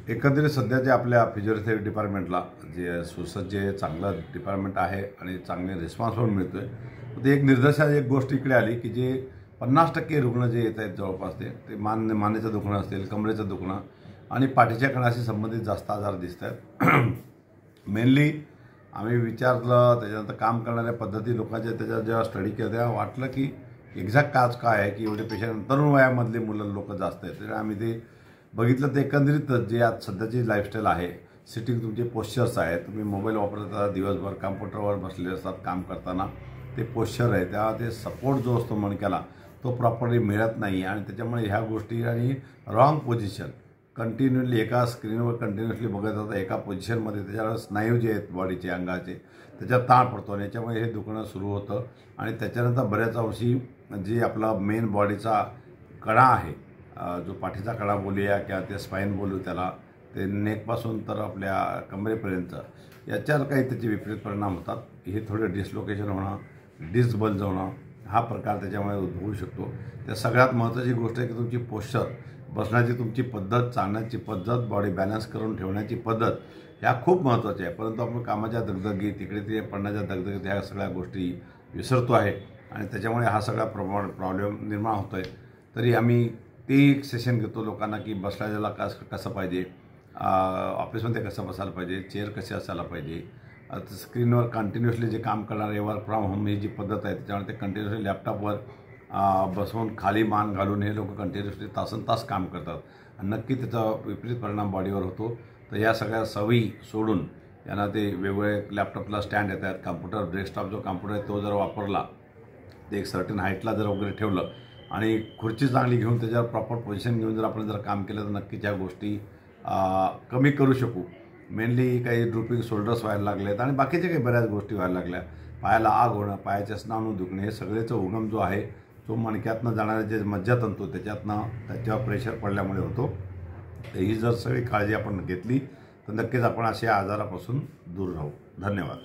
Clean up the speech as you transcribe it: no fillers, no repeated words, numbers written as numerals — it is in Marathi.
एकंदरीत सध्या जे आपल्या फिजिओथेरपी डिपार्टमेंटला जे सुसज्ज चांगलं डिपार्टमेंट आहे आणि चांगले रिस्पॉन्स पण मिळतोय. ते एक निदर्शनास एक गोष्ट इकडे आली की जे 50% रुग्ण जे येत आहेत जवळपास ते मानेचं दुखणं असेल, कमरेचं दुखणं आणि पाठीच्या कणाशी संबंधित जास्त आजार दिसत आहेत. मेनली आम्ही विचारलं, त्याच्यानंतर काम करणाऱ्या पद्धती लोकांच्या त्याच्यात जेव्हा स्टडी केला तेव्हा वाटलं की एक्झॅक्ट काज काय आहे की एवढे पेशंट तरुण वयामधले मुलं लोक जास्त आहेत. तर आम्ही ते बघितलं. ते एकंदरीत जे आज सध्याची लाईफस्टाईल आहे, सिटिंग तुमचे पोश्चर्स आहे, तुम्ही मोबाईल वापरता दिवसभर कॉम्प्युटरवर बसलेले असतात काम करताना, ते पोश्चर आहे तेव्हा ते सपोर्ट जो असतो मणक्याला तो प्रॉपरली मिळत नाही आणि त्याच्यामुळे ह्या गोष्टी आणि रॉंग पोझिशन कंटिन्युअसली एका स्क्रीनवर कंटिन्युअसली बघत जातात एका पोझिशनमध्ये, त्याच्यावर स्नायू जे आहेत बॉडीचे अंगाचे त्याच्यात ताण पडतो आणि याच्यामुळे हे दुखणं सुरू होतं. आणि त्याच्यानंतर बऱ्याच अंशी जे आपला मेन बॉडीचा कडा आहे, जो पाठीचा कडा बोलूया किंवा ते स्पाईन बोलू त्याला, ते नेकपासून तर आपल्या कमरेपर्यंत याच्यावर काही त्याचे विपरीत परिणाम होतात. हे थोडे डिस्लोकेशन होणं, डिस्क होणं हा प्रकार त्याच्यामुळे उद्भवू शकतो. त्या सगळ्यात महत्त्वाची गोष्ट आहे की तुमची पोश्चर, बसण्याची तुमची पद्धत, चालण्याची पद्धत, बॉडी बॅलन्स करून ठेवण्याची पद्धत ह्या खूप महत्त्वाच्या आहे. परंतु आपण कामाच्या दगदगीत तिकडे ते पडण्याच्या दगदगीत ह्या सगळ्या गोष्टी विसरतो आहे आणि त्याच्यामुळे हा सगळा प्रॉब्लेम निर्माण होतो आहे. तरी आम्ही ते एक सेशन घेतो लोकांना की बसल्याला कसं पाहिजे, ऑफिसमध्ये कसं बसायला पाहिजे, चेअर कशी असायला पाहिजे, स्क्रीनवर कंटिन्युअसली जे काम करणारे वर्क फ्रॉम होम ही जी पद्धत आहे त्याच्यामुळे ते कंटिन्युअसली लॅपटॉपवर बसवून खाली मान घालून हे लोक कंटिन्युअसली तासनतास काम करतात आणि नक्की त्याचा विपरीत परिणाम बॉडीवर होतो. तर या सगळ्या सवयी सोडून यांना ते वेगवेगळे लॅपटॉपला स्टँड येतात, कॉम्प्युटर डेस्कटॉप जो कॉम्प्युटर आहे तो जर वापरला, ते एक सर्टन हाईटला जर वगैरे ठेवलं आणि खुर्ची चांगली घेऊन त्याच्यावर प्रॉपर पोझिशन घेऊन जर आपण जर काम केलं तर नक्कीच ह्या गोष्टी कमी करू शकू. मेनली काही ड्रुपिंग शोल्डर्स व्हायला लागले आहेत आणि बाकीच्या काही बऱ्याच गोष्टी व्हायला लागल्या. पायाला आग होणं, पायाच्या स्नानू दुखणे, हे सगळेचं उगम जो आहे तो मणक्यातनं जाणारे जे मज्जातंतू त्याच्यातनं त्याच्यावर प्रेशर पडल्यामुळे होतो. तर ही जर सगळी काळजी आपण घेतली तर नक्कीच आपण अशा आजारापासून दूर राहू. धन्यवाद.